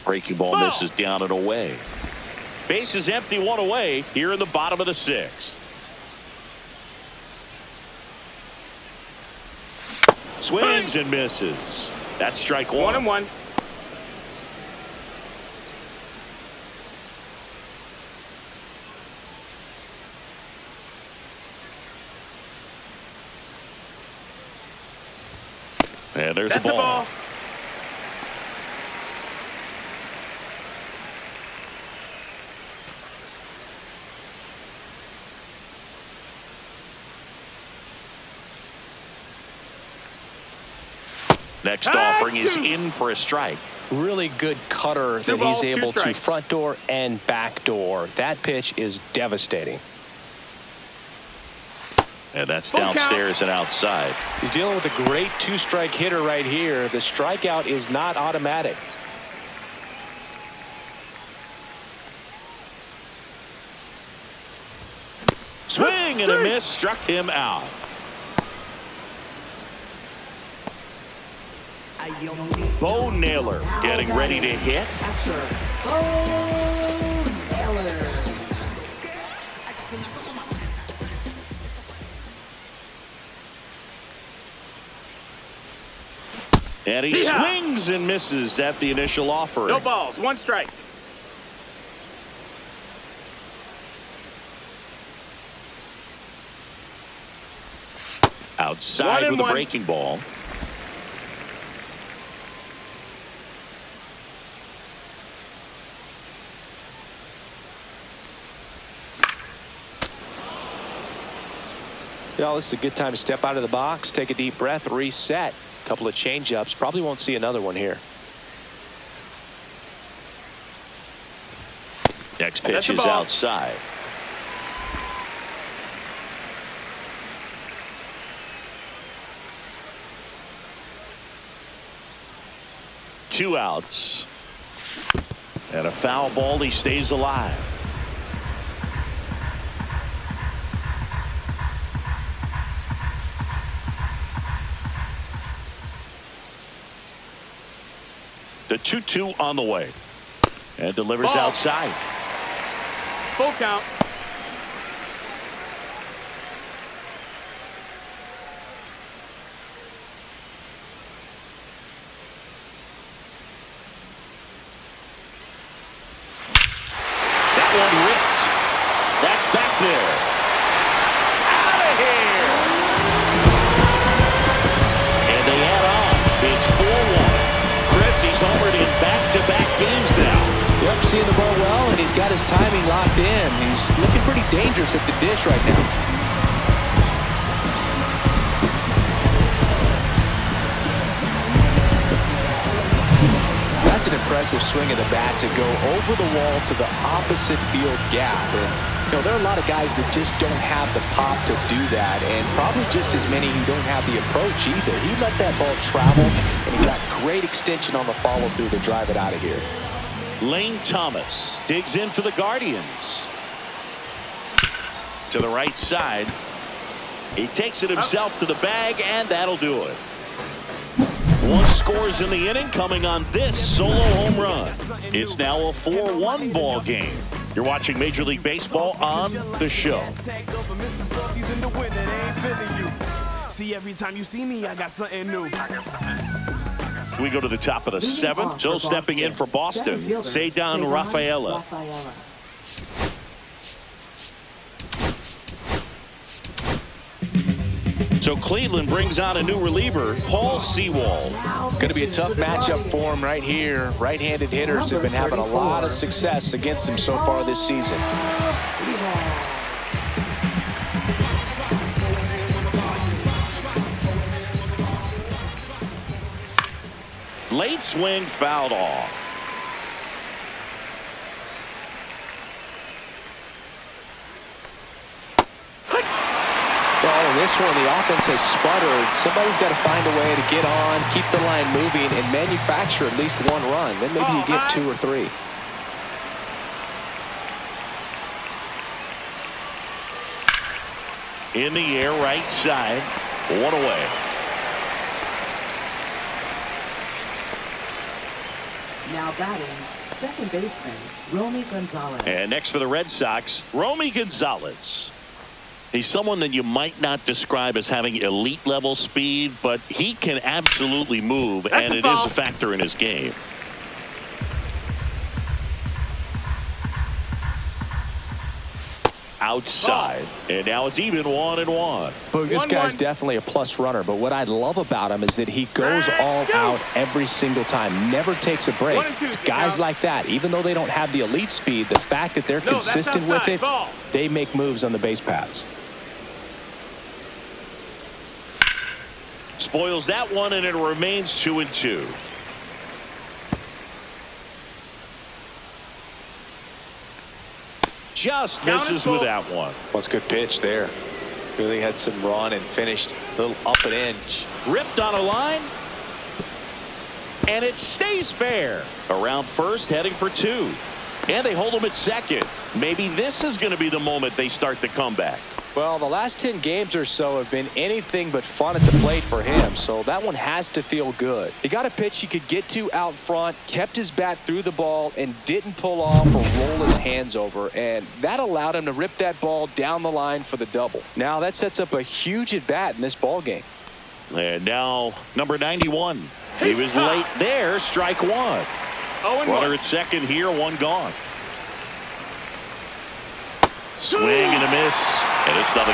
Breaking ball misses down and away. Base is empty, 1 away here in the bottom of the 6th. Swings and misses. That's strike 1. 1-1. And there's a ball. Next offering is in for a strike. Really good cutter that he's able to front door and back door. That pitch is devastating. And that's downstairs and outside. He's dealing with a great 2-strike hitter right here. The strikeout is not automatic. Swing and a miss, struck him out. Bo Naylor getting ready to hit. And he swings and misses at the initial offering. No balls, 1 strike. Outside with a breaking ball. Well, this is a good time to step out of the box, take a deep breath, reset. A couple of change-ups. Probably won't see another one here. Next pitch is outside. Two outs. And a foul ball. He stays alive. The 2-2 on the way. And delivers Ball. outside. Full count. That one ripped. That's back there. Out of here. And they add on. It's 4-1. Chris, he's homered in back-to-back games now. Yep, seeing the ball well, and he's got his timing locked in. He's looking pretty dangerous at the dish right now. That's an impressive swing of the bat to go over the wall to the opposite field gap. And, you know, there are a lot of guys that just don't have the pop to do that, and probably just as many who don't have the approach either. He let that ball travel, and he got great extension on the follow-through to drive it out of here. Lane Thomas digs in for the Guardians. To the right side. He takes it himself to the bag, and that'll do it. One scores in the inning, coming on this solo home run. It's now a 4-1 ball game. You're watching Major League Baseball on The Show. See, every time you see me, I got something new. We go to the top of the seventh. So stepping in for Boston, Ceddanne Rafaela. So Cleveland brings on a new reliever, Paul Sewald. Going to be a tough matchup for him right here. Right-handed hitters have been having a lot of success against him so far this season. Late swing fouled off. Well, in this one, the offense has sputtered. Somebody's got to find a way to get on, keep the line moving, and manufacture at least one run. Then maybe you get two or three. In the air, right side. One away. Now batting, second baseman, Romy Gonzalez. And next for the Red Sox, Romy Gonzalez. He's someone that you might not describe as having elite level speed, but he can absolutely move, and it is a factor in his game. Outside, and now it's even 1-1. But this guy's definitely a plus runner, but what I love about him is that he goes all out every single time, never takes a break. It's guys like that, even though they don't have the elite speed, the fact that they're consistent with it, they make moves on the base paths. Spoils that one, and it remains 2-2. Just misses with that one. Well, it's a good pitch there. Really had some run and finished a little up an inch. Ripped on a line. And it stays fair. Around first, heading for two. And they hold him at second. Maybe this is going to be the moment they start the comeback. Well, the last 10 games or so have been anything but fun at the plate for him, so that one has to feel good. He got a pitch he could get to out front, kept his bat through the ball, and didn't pull off or roll his hands over, and that allowed him to rip that ball down the line for the double. Now that sets up a huge at-bat in this ball game. And now, number 91. He was late there, strike one. Runner at second here, one gone. Swing and a miss, and it's 0-2. 0-2.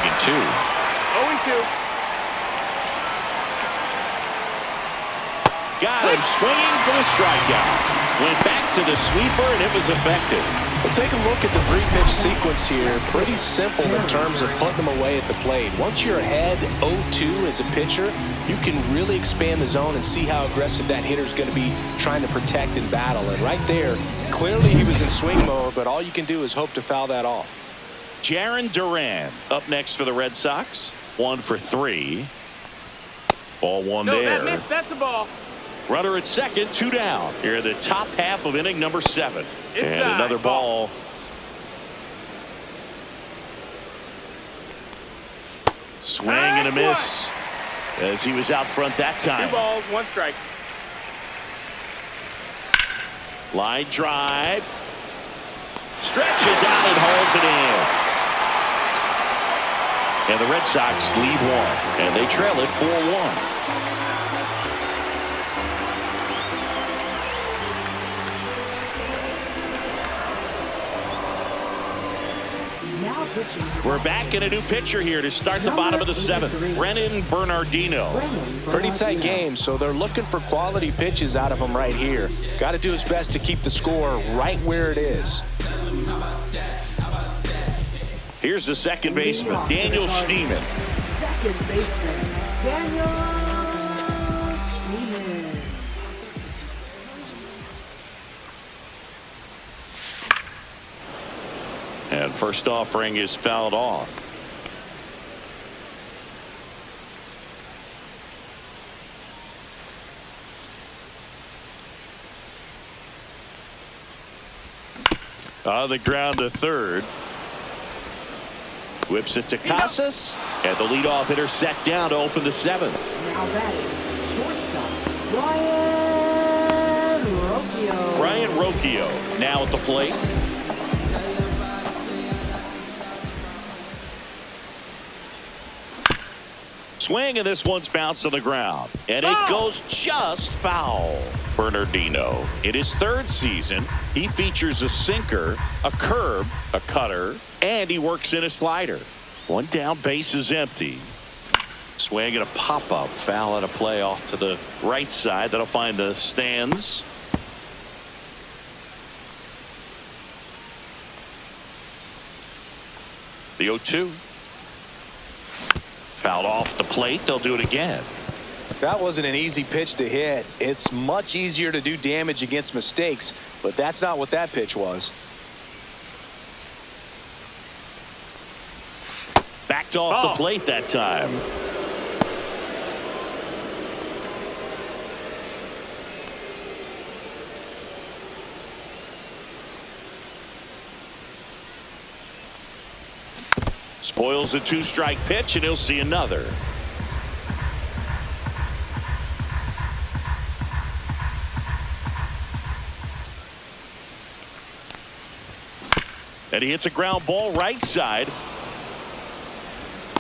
Got him swinging for the strikeout. Went back to the sweeper, and it was effective. Well, take a look at the three-pitch sequence here. Pretty simple in terms of putting them away at the plate. Once you're ahead 0-2 as a pitcher, you can really expand the zone and see how aggressive that hitter is going to be trying to protect and battle. And right there, clearly he was in swing mode, but all you can do is hope to foul that off. Jarren Duran up next for the Red Sox. 1 for 3. Ball one No, there. that missed. That's a ball. Runner at second, 2 down. Here in the top half of inning number 7. And another ball. Swing and a miss as he was out front that time. 2 balls, 1 strike. Line drive. Stretches out and hauls it in. And the Red Sox lead 1. And they trail it 4-1. We're back in a new pitcher here to start the bottom of the 7th. Brennan Bernardino. Pretty tight game, so they're looking for quality pitches out of him right here. Got to do his best to keep the score right where it is. Here's the second baseman, Daniel Schneemann. Second baseman, Daniel Schneemann. And first offering is fouled off. On the ground to third. Whips it to Casas. And the leadoff hitter set down to open the 7th. Now batting, shortstop, Brian Rocchio. Brian Rocchio now at the plate. Swing, and this one's bounced on the ground. And it goes just foul. Bernardino, in his 3rd season, he features a sinker, a curve, a cutter, and he works in a slider. 1 down, base is empty. Swing and a pop-up. Foul at a play off to the right side. That'll find the stands. The 0-2. Fouled off the plate. They'll do it again. That wasn't an easy pitch to hit. It's much easier to do damage against mistakes, but that's not what that pitch was. Backed off the plate that time. Spoils the 2-strike pitch, and he'll see another. And he hits a ground ball right side.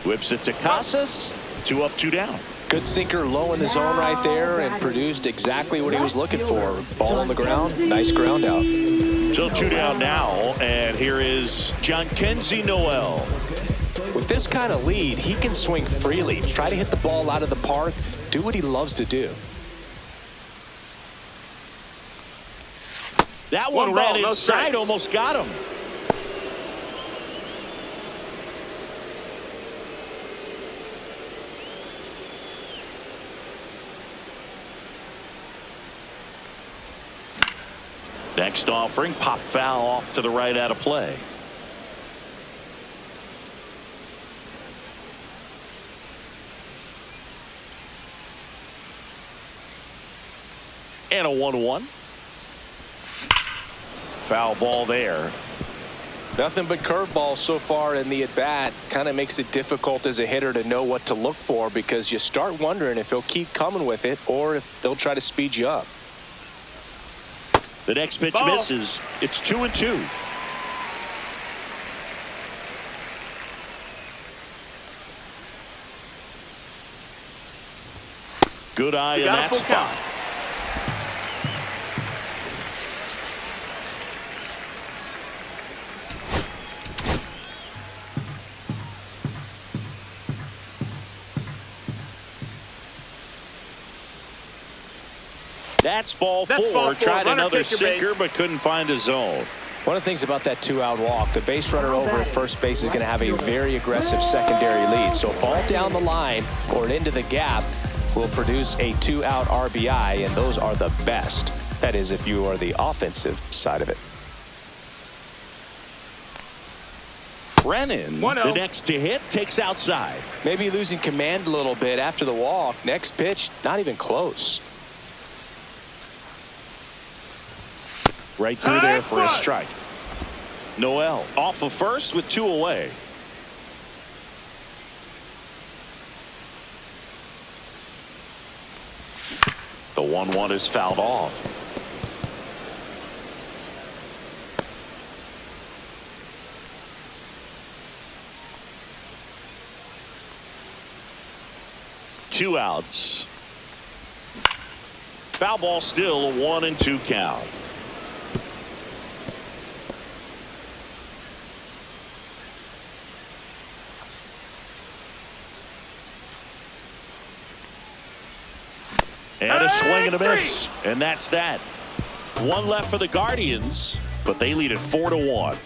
Whips it to Casas. 2 up, 2 down. Good sinker low in the zone right there and produced exactly what he was looking for. Ball on the ground. Nice ground out. So 2 down now. And here is Jhonkensy Noel. With this kind of lead, he can swing freely. Try to hit the ball out of the park. Do what he loves to do. That one ran inside. Almost got him. Next offering, pop foul off to the right out of play. And a 1-1. Foul ball there. Nothing but curveballs so far in the at-bat. Kind of makes it difficult as a hitter to know what to look for because you start wondering if he'll keep coming with it or if they'll try to speed you up. The next pitch misses. It's 2-2. Good eye in that spot. That's ball 4. Tried another sinker, but couldn't find a zone. One of the things about that two-out walk, the base runner over at first base is going to have a very aggressive secondary lead. So a ball down the line or into the gap will produce a two-out RBI, and those are the best. That is, if you are the offensive side of it. Brennan, the next to hit, takes outside. Maybe losing command a little bit after the walk. Next pitch, not even close. Right through there for a strike. Noel off of first with 2 away. The 1-1 is fouled off. Two outs. Foul ball, still a 1-2 count. And a swing and a miss. And that's that. One left for the Guardians, but they lead it 4-1.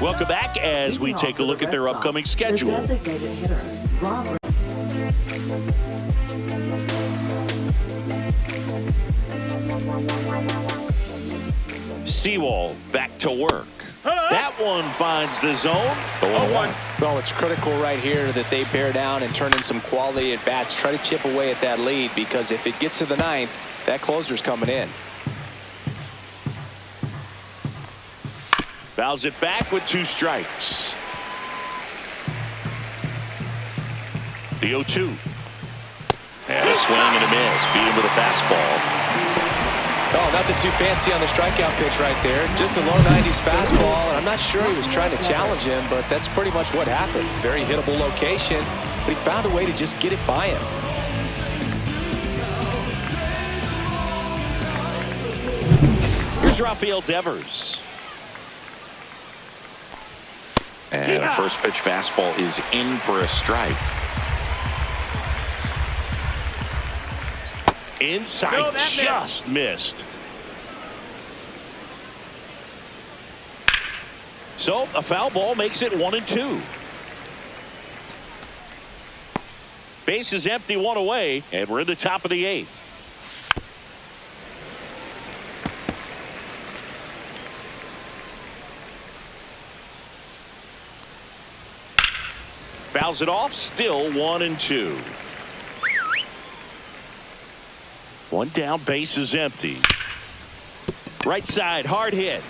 Welcome back as we take a look at their upcoming schedule. Sewell back to work. That one finds the zone. 0-1. Well, it's critical right here that they bear down and turn in some quality at bats. Try to chip away at that lead, because if it gets to the 9th, that closer's coming in. Fouls it back with 2 strikes. The 0-2. And a swing and a miss. Beat him with a fastball. Oh, nothing too fancy on the strikeout pitch right there. Just a low 90s fastball, and I'm not sure he was trying to challenge him, but that's pretty much what happened. Very hittable location, but he found a way to just get it by him. Here's Rafael Devers. And a first pitch fastball is in for a strike. Inside, just missed. So a foul ball makes it 1-2. Base is empty, 1 away, and we're in the top of the 8th. Fouls it off, still 1-2. One down, base is empty. Right side, hard hit.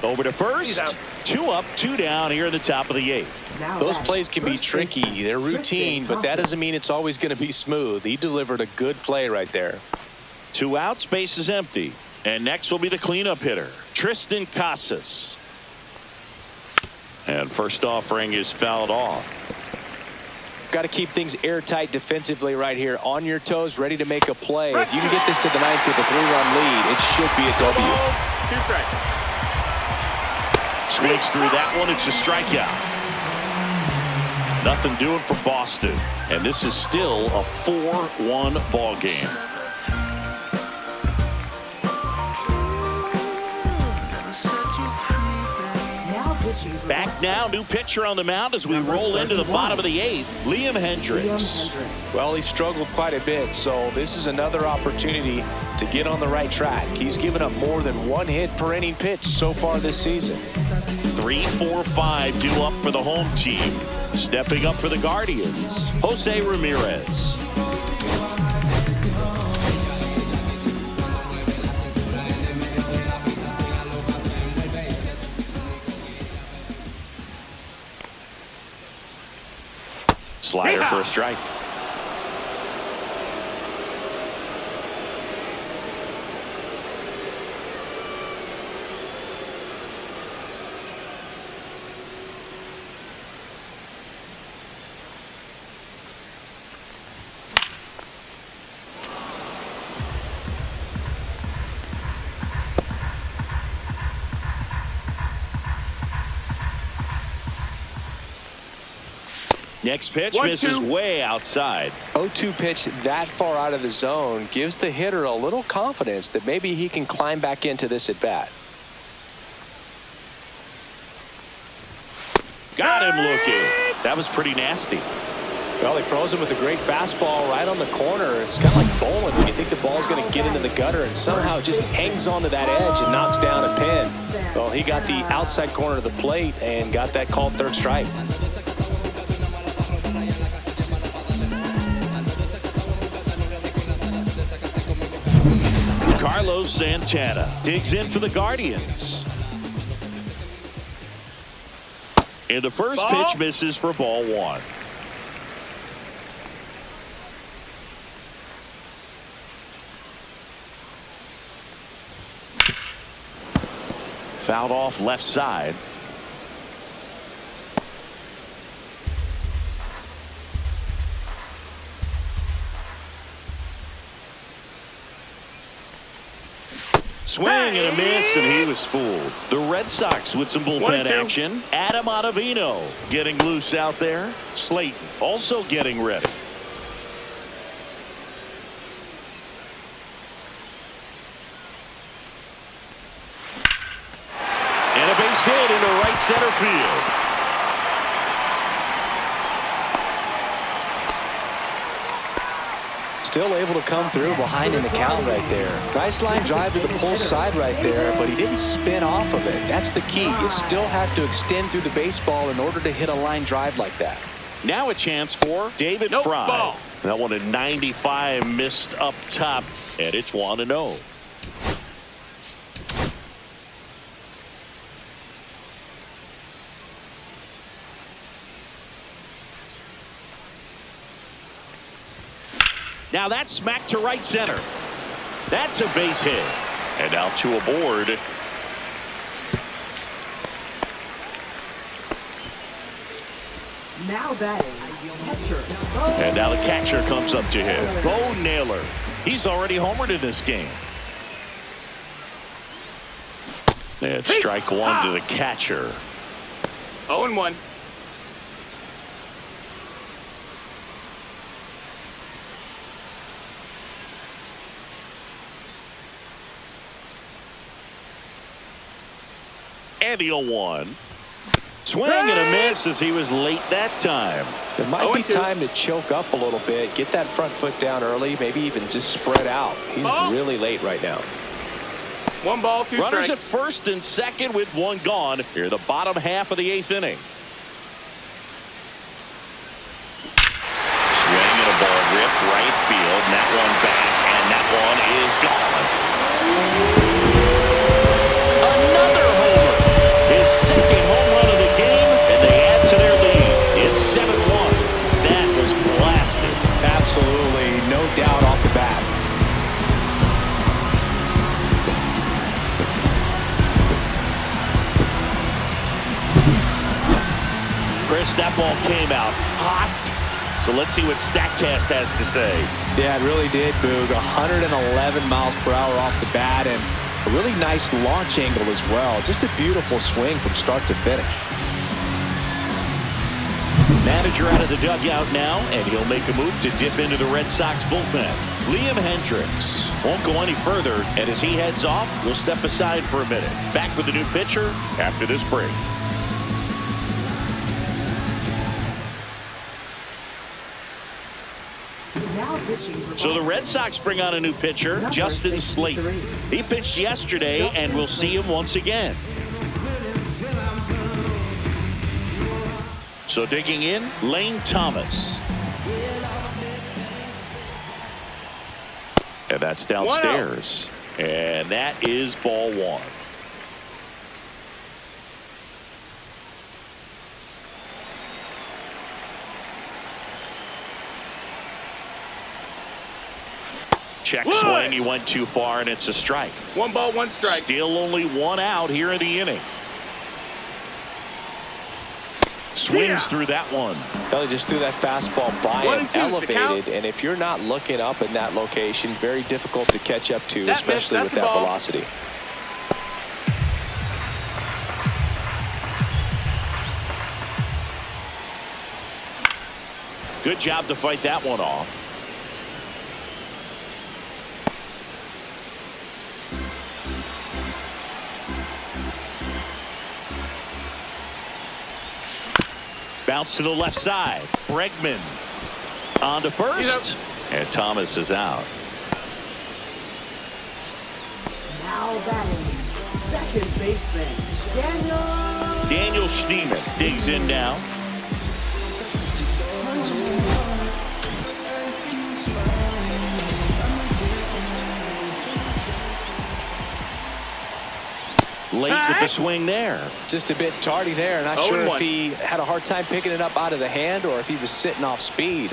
Over to first. 2 up, 2 down here in the top of the 8th. Those plays can be tricky. They're routine, but that doesn't mean it's always going to be smooth. He delivered a good play right there. 2 outs, base is empty. And next will be the cleanup hitter, Tristan Casas. And first offering is fouled off. Got to keep things airtight defensively right here. On your toes, ready to make a play. If you can get this to the 9th with a 3-run lead, it should be a W. 2 strikes. Swings through that one. It's a strikeout. Nothing doing for Boston. And this is still a 4-1 ball game. Back now, new pitcher on the mound as we roll into the bottom of the 8th, Liam Hendricks. Well, he struggled quite a bit, so this is another opportunity to get on the right track. He's given up more than 1 hit per inning pitch so far this season. 3, 4, 5 due up for the home team. Stepping up for the Guardians, Jose Ramirez. Slider for a strike. Next pitch 1-2. misses way outside. 0-2 pitch that far out of the zone gives the hitter a little confidence that maybe he can climb back into this at bat. Got him looking. That was pretty nasty. Well, he froze him with a great fastball right on the corner. It's kind of like bowling when you think the ball's going to get into the gutter and somehow it just hangs onto that edge and knocks down a pin. Well, he got the outside corner of the plate and got that called third strike. Carlos Santana digs in for the Guardians. And the first pitch misses for ball 1. Fouled off left side. Swing and a miss, and he was fooled. The Red Sox with some bullpen action. Adam Ottavino getting loose out there. Slayton also getting ready. And a base hit into right center field. Still able to come through behind in the count right there. Nice line drive to the pull side right there, but he didn't spin off of it. That's the key. You still have to extend through the baseball in order to hit a line drive like that. Now a chance for David Fry. Ball. That one at 95 missed up top, and it's 1-0. Now that's smacked to right center. That's a base hit. And now to a board. Now batting, catcher. And now the catcher comes up to him. Bo Naylor. He's already homered in this game. And strike one to the catcher. 0-1. And the 0-1. Swing and a miss as he was late that time. It might be time to choke up a little bit, get that front foot down early, maybe even just spread out. He's really late right now. 1 ball, 2 Runners strikes. at first and second with 1 gone. Here the bottom half of the 8th inning. Swing and a ball ripped right field. And that one back, and that one is gone. Another homer. His second home run of the game, and they add to their lead. It's 7-1. That was blasted. Absolutely, no doubt off the bat. Chris, that ball came out hot. So let's see what StatCast has to say. Yeah, it really did, Boog. 111 miles per hour off the bat and a really nice launch angle as well. Just a beautiful swing from start to finish. Manager out of the dugout now, and he'll make a move to dip into the Red Sox bullpen. Liam Hendricks won't go any further, and as he heads off, we'll step aside for a minute. Back with the new pitcher after this break. So the Red Sox bring on a new pitcher, Justin Slayton. He pitched yesterday, and we'll see him once again. So digging in, Lane Thomas. And that's downstairs. And that is ball 1. Check swing. He went too far, and it's a strike. 1 ball, 1 strike. Still only 1 out here in the inning. Swings through that one. Well, he just threw that fastball by 1 him, and 2 elevated, and if you're not looking up in that location, very difficult to catch up to, That especially missed. with That's that the ball. velocity. Good job to fight that one off. Bounce to the left side. Bregman on to first. And Thomas is out. Now batting, second baseman, Daniel Schneemann digs in now. Late with the swing there. Just a bit tardy there. Not sure if he had a hard time picking it up out of the hand or if he was sitting off speed.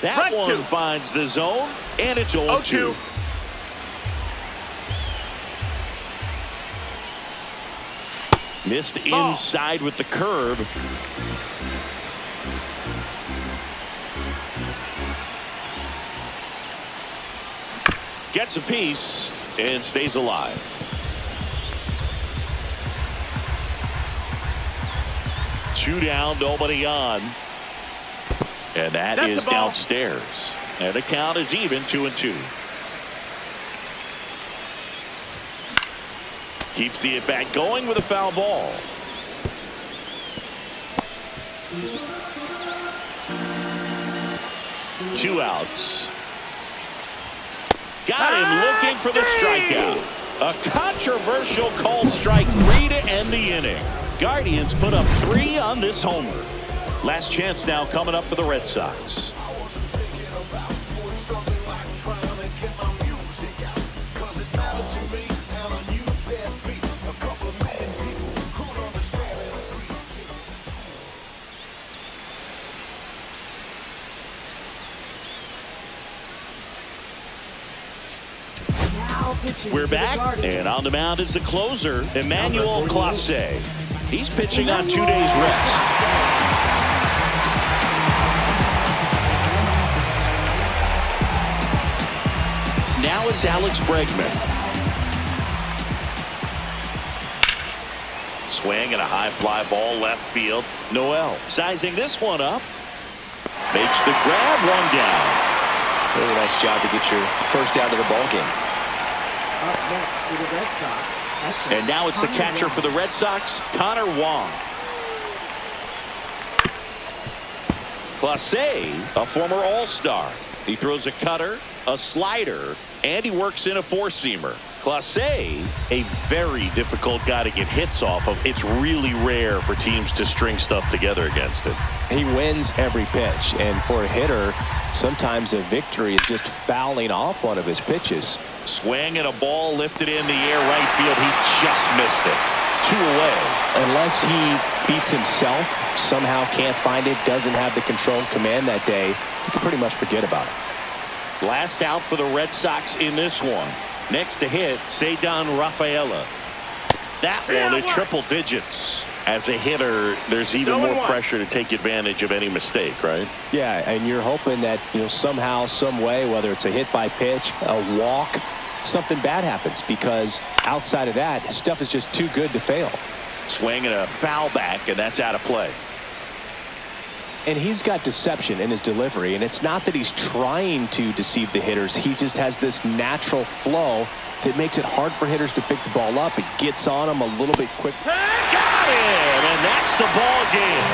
That one finds the zone, and it's 0-2. Missed inside with the curve. Gets a piece and stays alive. Two down, nobody on. And that's is downstairs. And the count is even, 2-2. Keeps the at-bat going with a foul ball. Two outs. Got him looking for the strikeout. A controversial called strike 3 to end the inning. Guardians put up 3 on this homer. Last chance now coming up for the Red Sox. We're back, and on the mound is the closer, Emmanuel Clase. He's pitching on 2 days rest. Now it's Alex Bregman. Swing and a high fly ball left field. Noel sizing this one up. Makes the grab, one down. Really nice job to get your first out of the ball game. Up next for the Red Sox. And now it's the catcher for the Red Sox, Connor Wong. Clase, a former All-Star. He throws a cutter, a slider, and he works in a four-seamer. Clase, a very difficult guy to get hits off of. It's really rare for teams to string stuff together against him. He wins every pitch, and for a hitter, sometimes a victory is just fouling off one of his pitches. Swing and a ball lifted in the air right field. He just missed it. 2 away. Unless he beats himself, somehow can't find it, doesn't have the control and command that day, you can pretty much forget about it. Last out for the Red Sox in this one. Next to hit, Ceddanne Rafaela. That one at triple digits. As a hitter, there's even more pressure to take advantage of any mistake, right? Yeah, and you're hoping that, somehow, some way, whether it's a hit by pitch, a walk, something bad happens, because outside of that, his stuff is just too good to fail. Swing and a foul back, and that's out of play. And he's got deception in his delivery, and it's not that he's trying to deceive the hitters. He just has this natural flow that makes it hard for hitters to pick the ball up. It gets on them a little bit quick. Got him, and that's the ball game.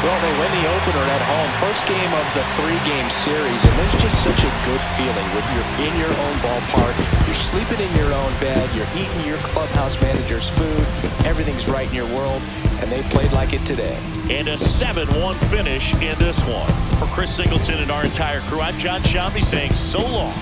Well, they win the opener at home. First game of the 3-game series, and there's just such a good feeling when you're in your own ballpark. You're sleeping in your own bed. You're eating your clubhouse manager's food. Everything's right in your world, and they played like it today. And a 7-1 finish in this one. For Chris Singleton and our entire crew, I'm John Shambi saying so long.